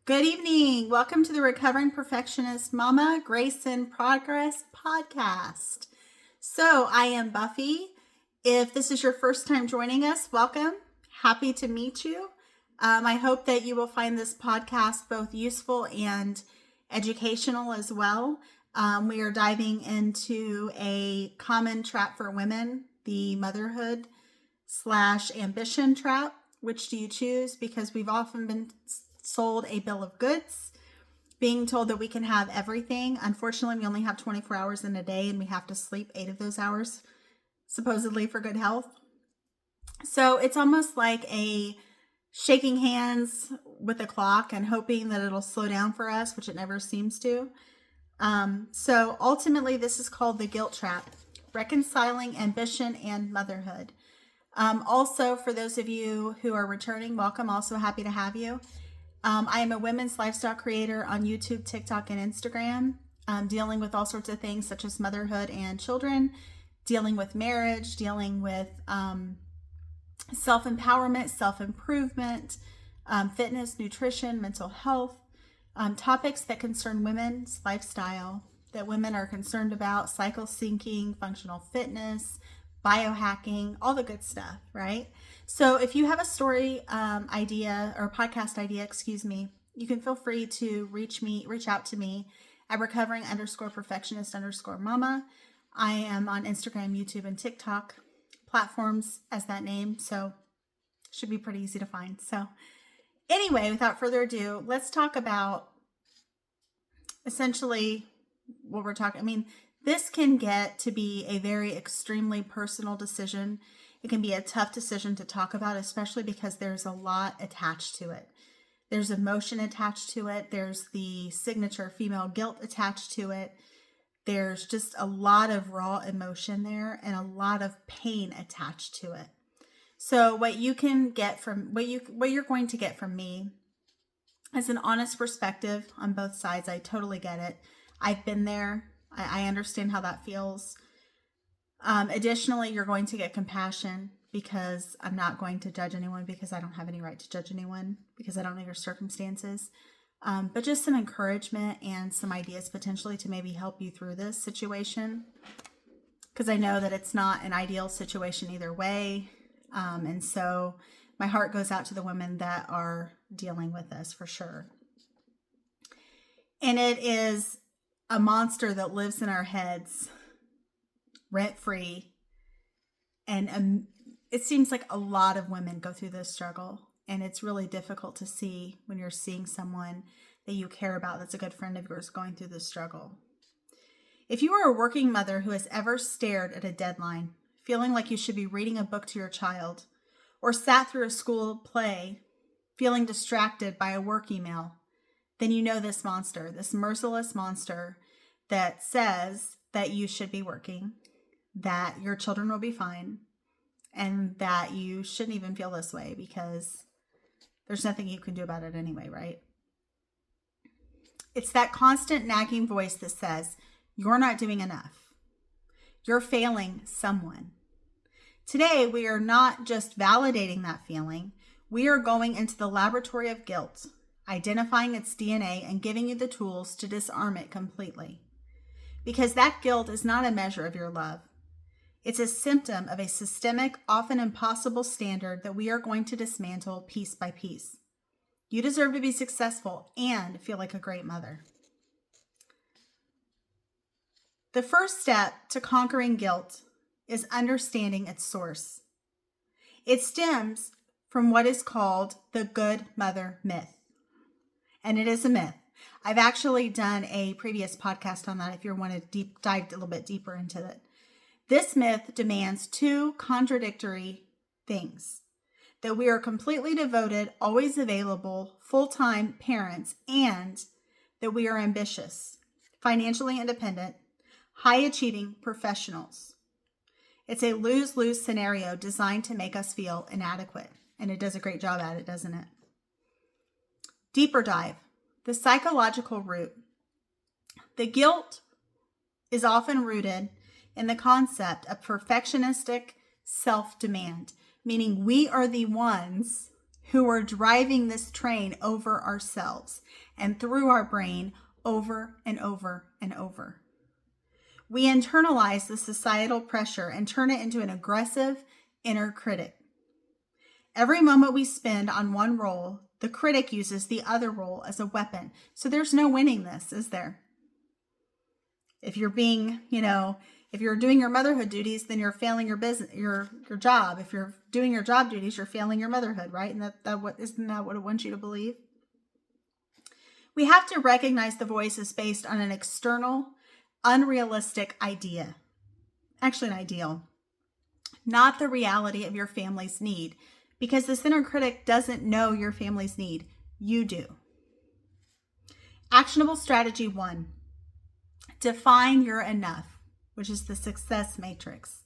Good evening. Welcome to the Recovering Perfectionist Mama Grace in Progress podcast. So I am Buffy. If this is your first time joining us, welcome. Happy to meet you. I hope that you will find this podcast both useful and educational as well. We are diving into a common trap for women, the motherhood / ambition trap. Which do you choose? Because we've often been sold a bill of goods, being told that we can have everything. Unfortunately, we only have 24 hours in a day and we have to sleep 8 of those hours, supposedly for good health. So it's almost like a shaking hands with a clock and hoping that it'll slow down for us, which it never seems to. So ultimately, this is called the guilt trap, reconciling ambition and motherhood. Also, for those of you who are returning, welcome. Also happy to have you. I am a women's lifestyle creator on YouTube, TikTok, and Instagram, dealing with all sorts of things such as motherhood and children, dealing with marriage, dealing with self-empowerment, self-improvement, fitness, nutrition, mental health, topics that concern women's lifestyle, that women are concerned about, cycle syncing, functional fitness, biohacking, all the good stuff, right? So if you have a story idea or podcast idea, you can feel free to reach out to me at recovering_perfectionist_mama. I am on Instagram, YouTube, and TikTok platforms as that name, so should be pretty easy to find. So anyway, without further ado, let's talk about essentially what we're talking. This can get to be a very extremely personal decision. It can be a tough decision to talk about, especially because there's a lot attached to it. There's emotion attached to it. There's the signature female guilt attached to it. There's just a lot of raw emotion there and a lot of pain attached to it. So what you're going to get from me is an honest perspective on both sides. I totally get it. I've been there. I understand how that feels. Additionally, you're going to get compassion because I'm not going to judge anyone because I don't have any right to judge anyone because I don't know your circumstances. But just some encouragement and some ideas potentially to maybe help you through this situation because I know that it's not an ideal situation either way. And so my heart goes out to the women that are dealing with this for sure. And it is a monster that lives in our heads rent-free. And it seems like a lot of women go through this struggle. And it's really difficult to see when you're seeing someone that you care about that's a good friend of yours going through this struggle. If you are a working mother who has ever stared at a deadline, feeling like you should be reading a book to your child, or sat through a school play, feeling distracted by a work email, then you know this monster, this merciless monster that says that you should be working, that your children will be fine, and that you shouldn't even feel this way because there's nothing you can do about it anyway, right? It's that constant nagging voice that says, you're not doing enough. You're failing someone. Today, we are not just validating that feeling. We are going into the laboratory of guilt, identifying its DNA and giving you the tools to disarm it completely. Because that guilt is not a measure of your love. It's a symptom of a systemic, often impossible standard that we are going to dismantle piece by piece. You deserve to be successful and feel like a great mother. The first step to conquering guilt is understanding its source. It stems from what is called the good mother myth. And it is a myth. I've actually done a previous podcast on that if you want to dive a little bit deeper into it. This myth demands two contradictory things: that we are completely devoted, always available, full-time parents, and that we are ambitious, financially independent, high-achieving professionals. It's a lose-lose scenario designed to make us feel inadequate, and it does a great job at it, doesn't it? Deeper dive. The psychological root. The guilt is often rooted in the concept of perfectionistic self-demand, meaning we are the ones who are driving this train over ourselves and through our brain over and over and over. We internalize the societal pressure and turn it into an aggressive inner critic. Every moment we spend on one role, the critic uses the other role as a weapon. So there's no winning this, is there? If you're being, if you're doing your motherhood duties, then you're failing your business, your job. If you're doing your job duties, you're failing your motherhood, right? And isn't that what it wants you to believe? We have to recognize the voice is based on an external, unrealistic idea. Actually, an ideal. Not the reality of your family's need. Because this inner critic doesn't know your family's need. You do. Actionable strategy 1. Define your enough, which is the success matrix.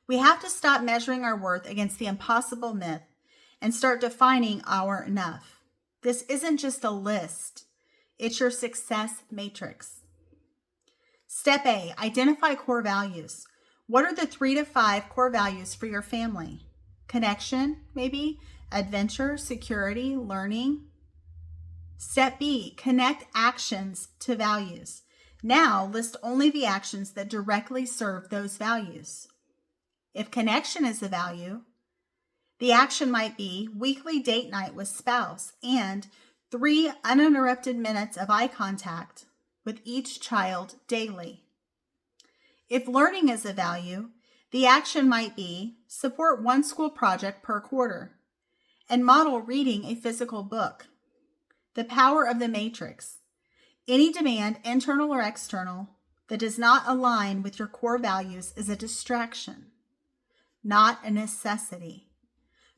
We have to stop measuring our worth against the impossible myth and start defining our enough. This isn't just a list. It's your success matrix. Step A, identify core values. What are the 3 to 5 core values for your family? Connection, maybe, adventure, security, learning. Step B, connect actions to values. Now, list only the actions that directly serve those values. If connection is the value, the action might be weekly date night with spouse and 3 uninterrupted minutes of eye contact with each child daily. If learning is a value, the action might be support 1 school project per quarter and model reading a physical book. The power of the matrix. Any demand, internal or external, that does not align with your core values is a distraction, not a necessity.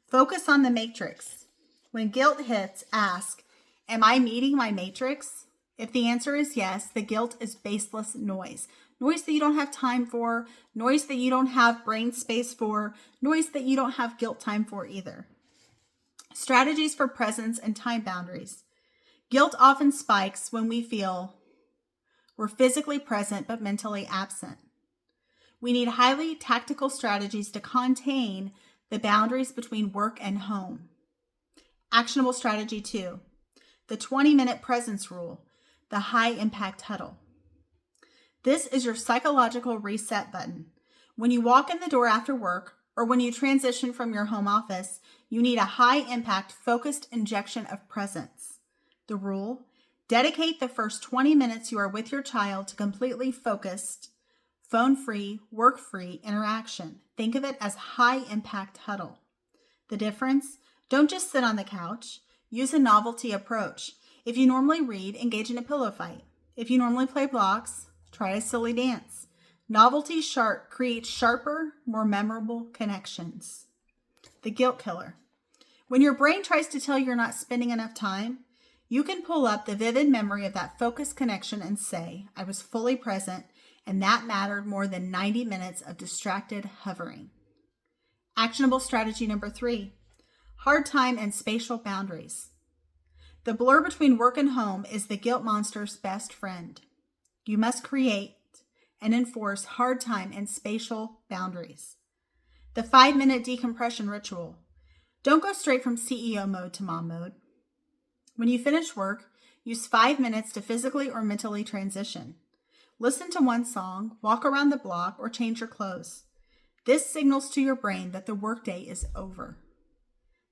Focus on the matrix. When guilt hits, ask, am I meeting my matrix? If the answer is yes, the guilt is baseless noise. Noise that you don't have time for, noise that you don't have brain space for, noise that you don't have guilt time for either. Strategies for presence and time boundaries. Guilt often spikes when we feel we're physically present but mentally absent. We need highly tactical strategies to contain the boundaries between work and home. Actionable strategy 2, the 20-minute presence rule, the high impact huddle. This is your psychological reset button. When you walk in the door after work or when you transition from your home office, you need a high-impact, focused injection of presence. The rule, dedicate the first 20 minutes you are with your child to completely focused, phone-free, work-free interaction. Think of it as high-impact huddle. The difference, don't just sit on the couch. Use a novelty approach. If you normally read, engage in a pillow fight. If you normally play blocks, try a silly dance. Novelty creates sharper, more memorable connections. The guilt killer. When your brain tries to tell you you're not spending enough time, you can pull up the vivid memory of that focused connection and say, I was fully present, and that mattered more than 90 minutes of distracted hovering. Actionable strategy number 3, hard time and spatial boundaries. The blur between work and home is the guilt monster's best friend. You must create and enforce hard time and spatial boundaries. The 5-minute decompression ritual. Don't go straight from CEO mode to mom mode. When you finish work, use 5 minutes to physically or mentally transition. Listen to one song, walk around the block, or change your clothes. This signals to your brain that the workday is over.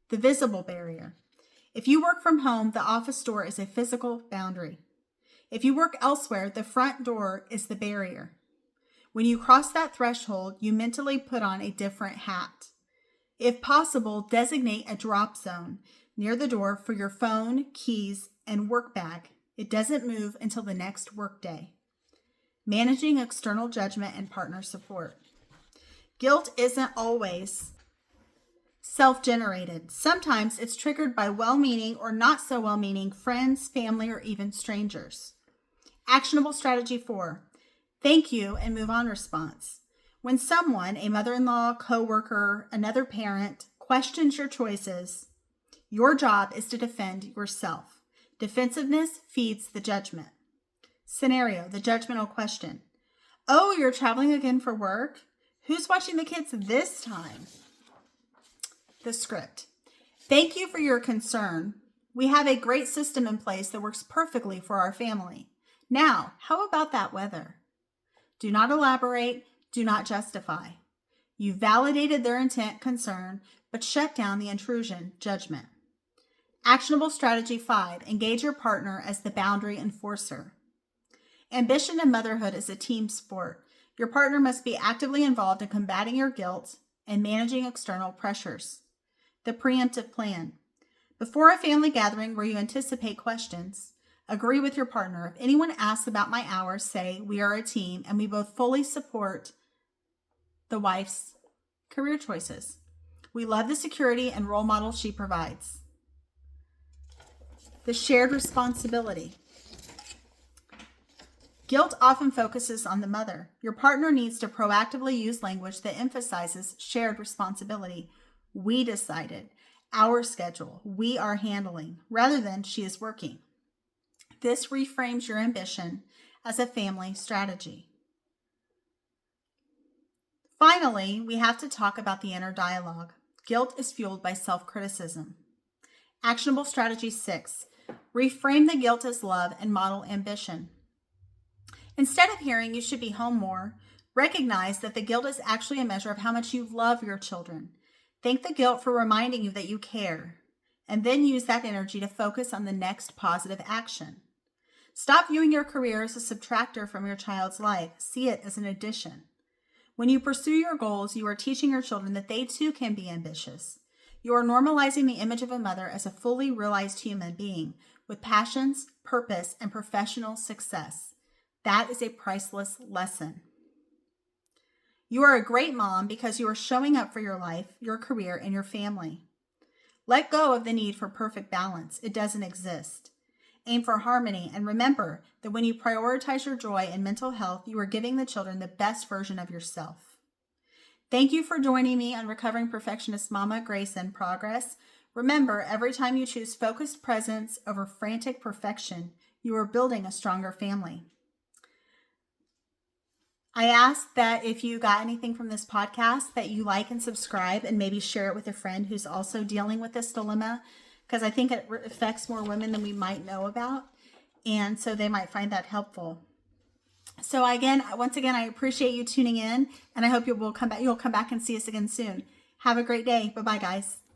The visible barrier. If you work from home, the office door is a physical boundary. If you work elsewhere, the front door is the barrier. When you cross that threshold, you mentally put on a different hat. If possible, designate a drop zone near the door for your phone, keys, and work bag. It doesn't move until the next workday. Managing external judgment and partner support. Guilt isn't always self-generated. Sometimes it's triggered by well-meaning or not so well-meaning friends, family, or even strangers. Actionable strategy 4, thank you and move on response. When someone, a mother-in-law, coworker, another parent, questions your choices, your job is to defend yourself. Defensiveness feeds the judgment. Scenario, the judgmental question. Oh, you're traveling again for work? Who's watching the kids this time? The script. Thank you for your concern. We have a great system in place that works perfectly for our family. Now, how about that weather? Do not elaborate. Do not justify. You validated their intent, concern, but shut down the intrusion, judgment. Actionable strategy 5, engage your partner as the boundary enforcer. Ambition and motherhood is a team sport. Your partner must be actively involved in combating your guilt and managing external pressures. The preemptive plan. Before a family gathering where you anticipate questions, agree with your partner. If anyone asks about my hours, say we are a team and we both fully support the wife's career choices. We love the security and role model she provides. The shared responsibility. Guilt often focuses on the mother. Your partner needs to proactively use language that emphasizes shared responsibility. We decided, our schedule, we are handling, rather than she is working. This reframes your ambition as a family strategy. Finally, we have to talk about the inner dialogue. Guilt is fueled by self-criticism. Actionable strategy 6, reframe the guilt as love and model ambition. Instead of hearing you should be home more, recognize that the guilt is actually a measure of how much you love your children. Thank the guilt for reminding you that you care, and then use that energy to focus on the next positive action. Stop viewing your career as a subtractor from your child's life. See it as an addition. When you pursue your goals, you are teaching your children that they too can be ambitious. You are normalizing the image of a mother as a fully realized human being with passions, purpose, and professional success. That is a priceless lesson. You are a great mom because you are showing up for your life, your career, and your family. Let go of the need for perfect balance. It doesn't exist. Aim for harmony, and remember that when you prioritize your joy and mental health, you are giving the children the best version of yourself. Thank you for joining me on Recovering Perfectionist Mama, Grace in Progress. Remember, every time you choose focused presence over frantic perfection, you are building a stronger family. I ask that if you got anything from this podcast, that you like and subscribe and maybe share it with a friend who's also dealing with this dilemma, because I think it affects more women than we might know about. And so they might find that helpful. So once again, I appreciate you tuning in, and I hope you'll come back and see us again soon. Have a great day. Bye-bye, guys.